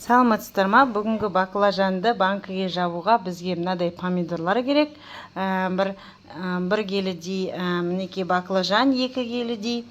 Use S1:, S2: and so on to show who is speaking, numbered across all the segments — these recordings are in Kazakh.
S1: Саламатсыздар ма? Бүгінгі баклажанды банкіге жабуға бізге мынадай помидорлар керек. Бір келідей мінекей баклажан, 2 келідей.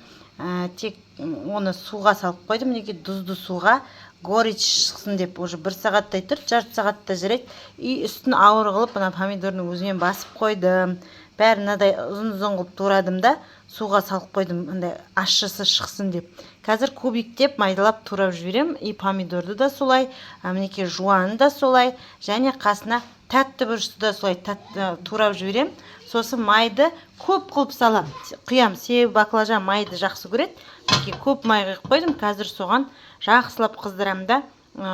S1: Тек оны суға салып қойдым. Мінекей тұзды суға горич шықсын деп уже 1 сағаттай тұр, жарты сағатта жүреді. И үстін ауыр қылып, мына помидорның өзімен басып қойдым. Бәрі мынадай ұзын-ұзын қылып турадым да суға салып қойдым, мындай ащысы шықсын деп. Қазір кубиктеп майдалап турап жіберем. И помидорды да солай, мінекей жуаны да солай, және қасына тәтті бұрышты да солай турап жіберем. Сосын майды көп қылып салам, құям. Себебі баклажан майды жақсы көреді. Мінекей көп май құйып қойдым. Қазір соған жақсылап қыздырам да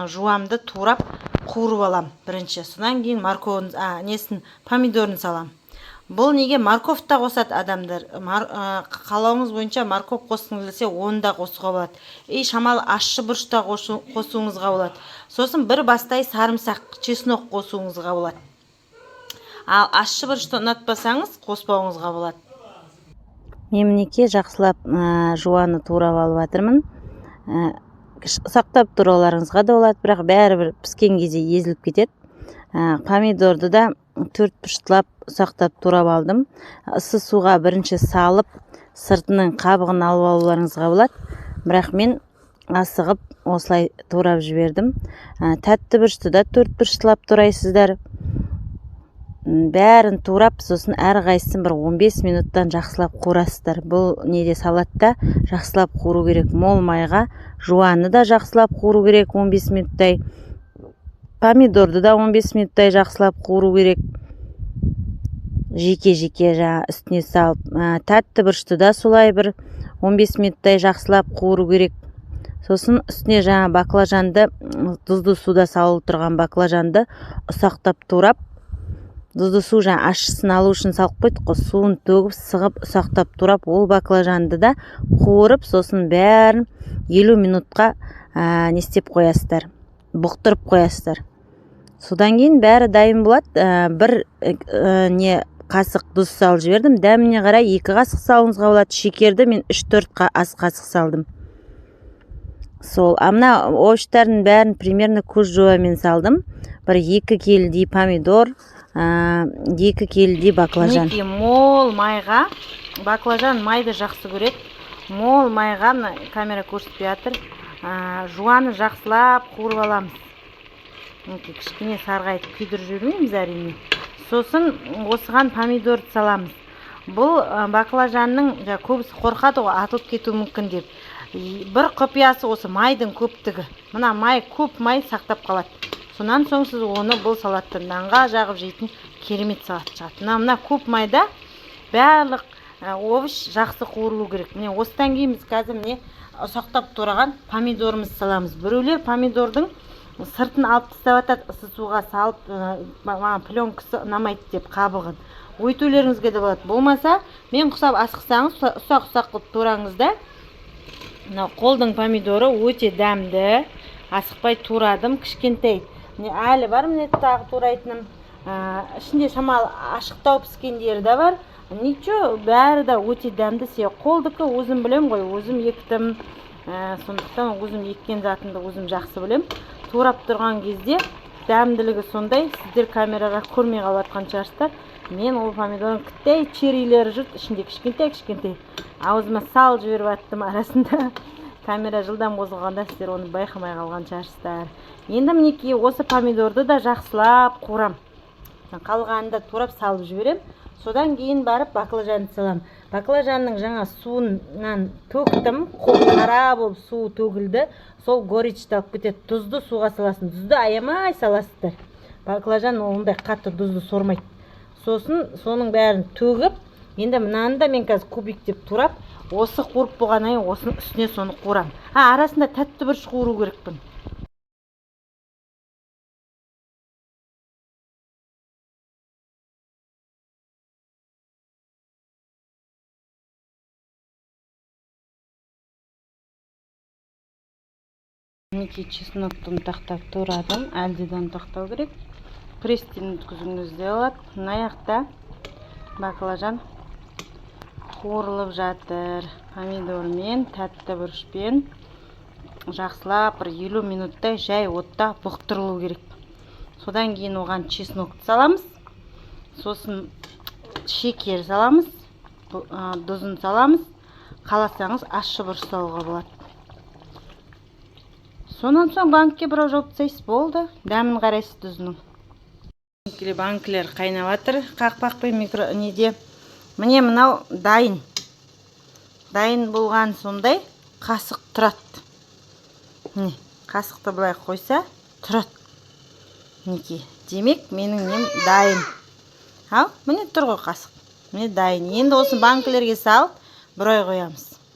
S1: жуамды турап қуырып алам бірінші. Содан кейін помидорын салам. Бұл неге морковь та қосады адамдар. Қалауыңыз бойынша морковь қосқыңыз келсе, оны да қосуға болады. Шамалы ащы бұрыш та қосуыңызға болады. Сосын бір бастай сарымсақ, чеснок қосуыңызға болады. Ал ащы бұрышты ұнатпасаңыз, қоспауыңызға болады. Мен мінекей жақсылап жуаны турап алып жатырмын. Сақтап тұруларыңызға да болады, бірақ бәрібір піскен кезде езіліп кетеді. Помидорды да 4 бұрыштылап ұсақтап турап алдым. Ысы суға бірінші салып, сыртының қабығын алып алуларыңызға болады. Бірақ мен асығып осылай турап жібердім. Тәтті бұрышты да 4 бұрыштылап турайсыздар. Бәрін турап, сосын әрқайсысын бір 15 минуттан жақсылап қуырасыздар. Бұл неде салатта жақсылап қуыру керек. Мол майға жуаны да жақсылап қуыру керек 15 минуттай. Помидорды да 15 минуттай жақсылап қуыру керек. Жеке-жеке үстіне салып, тәтті бұрышты да солай бір 15 минуттай жақсылап қуыру керек. Сосын үстіне баклажанды, тұзды суда салып тұрған баклажанды ұсақтап турап, тұзды су ащысын алу үшін салып қойдық, суын төгіп, сығып, ұсақтап турап, ол баклажанды да қуырып, сосын бәрін 50 минутқа не істеп қоясыздар, бұқтырып қоясыздар. Содан кейін бәрі дайын болады. Бір қасық тұз салып жібердім. Дәміне қарай 2 қасық салуыңызға болады. Шекерді мен 3-4 ас қасық салдым. Сол, мына овощтардың бәрін примерно көз жуамен салдым. Бір 2 келідей помидор, 2 келідей баклажан. Мінекей мол майға, баклажан майды жақсы көреді. Мол майға, камера көрсетпей жатыр, жуаны жақсылап қуырып аламыз. Кішкене сарғайтып күйдіріп жібермейміз әрине. Сосын осыған помидорды саламыз. Бұл баклажанның көбісі қорқады ғой, атылып кетуі мүмкін деп. Бір құпиясы осы майдың көптігі. Мына май, көп май сақтап қалады. Сонан соң сіз оны бұл салатты нанға жағып жейтін керемет салат шығады. Мына көп майда барлық овощ жақсы қуырылу керек. Міне осыдан кейін біз қазір ұсақтап тураған помидорымызды саламыз. Біреулер помидордың сыртын алып тастап жатады, ысы суға салып, пленкасы ұнамайды деп қабығын. Өйтулеріңізге де болады. Болмаса, мен құсап асықсаңыз, ұсақ-ұсақ қылып тураңыз да. Қолдың помидоры өте дәмді. Асықпай турадым, кішкентай. Әлі бар, міне тағы турайтыным. Ішінде шамалы ашықтау піскендері де бар. Ничего, бәрі де өте дәмді. Қолдыкі өзім білем ғой, өзім ектім. Сондықтан өзім еккен затымды өзім жақсы білем. Турап тұрған кезде дәмділігі сондай. Сіздер камераға көрмей қалып жатқан шығарсыздар. Мен ол помидордың кіттай черилері жүрді, ішінде кішкентай. Аузыма салып жіберіп аттым арасында. Камера жылдам қозғалғанда сіздер оны байқамай қалған шығарсыздар. Енді мінекей осы помидорды да жақсылап қуырам. Қалғанында турап салып жіберем. Содан кейін барып баклажанды салам. Баклажанның жаңа суынан төктім, қара болып су төгілді. Сол горичті алып кетеді. Тұзды суға саласын. Тұзды аямай саласыздар. Баклажан ондай қатты тұзды сормайды. Сосын соның бәрін төгіп, енді мынаны да мен қазір кубиктеп турап, осы қуырып болғаннан кейін осының үстіне соны қуырам. Арасында тәтті бұрыш қуыру керекпін. Мінекей чеснокты ұнтақтап турадым, әлден ұнтақтау керек. Престен өткізіңіз де алады. Мына жақта баклажан қуырылып жатыр. Помидормен, тәтті бұрышпен. жақсылап бір 50 минуттай жай отта бұқтырылу керек. Содан кейін оған чеснокты саламыз. Сосын шекер саламыз, тұзын саламыз. Қаласаңыз ащы бұрыш салуға болады. Сонан соң банкке бірау жауып тастайсыз, болды. Дәмін қарайсыз тұзының. Банкілер қайнап жатыр. Қақпақпен микро неде. Міне мынау дайын. Дайын болған сондай қасық тұрады. Міне, қасықты былай қойса тұрады. Неке, демек менің нем дайын. Ал, міне тұр ғой қасық. Міне дайын. Енді осы банкілерге салып бір ай қоямыз.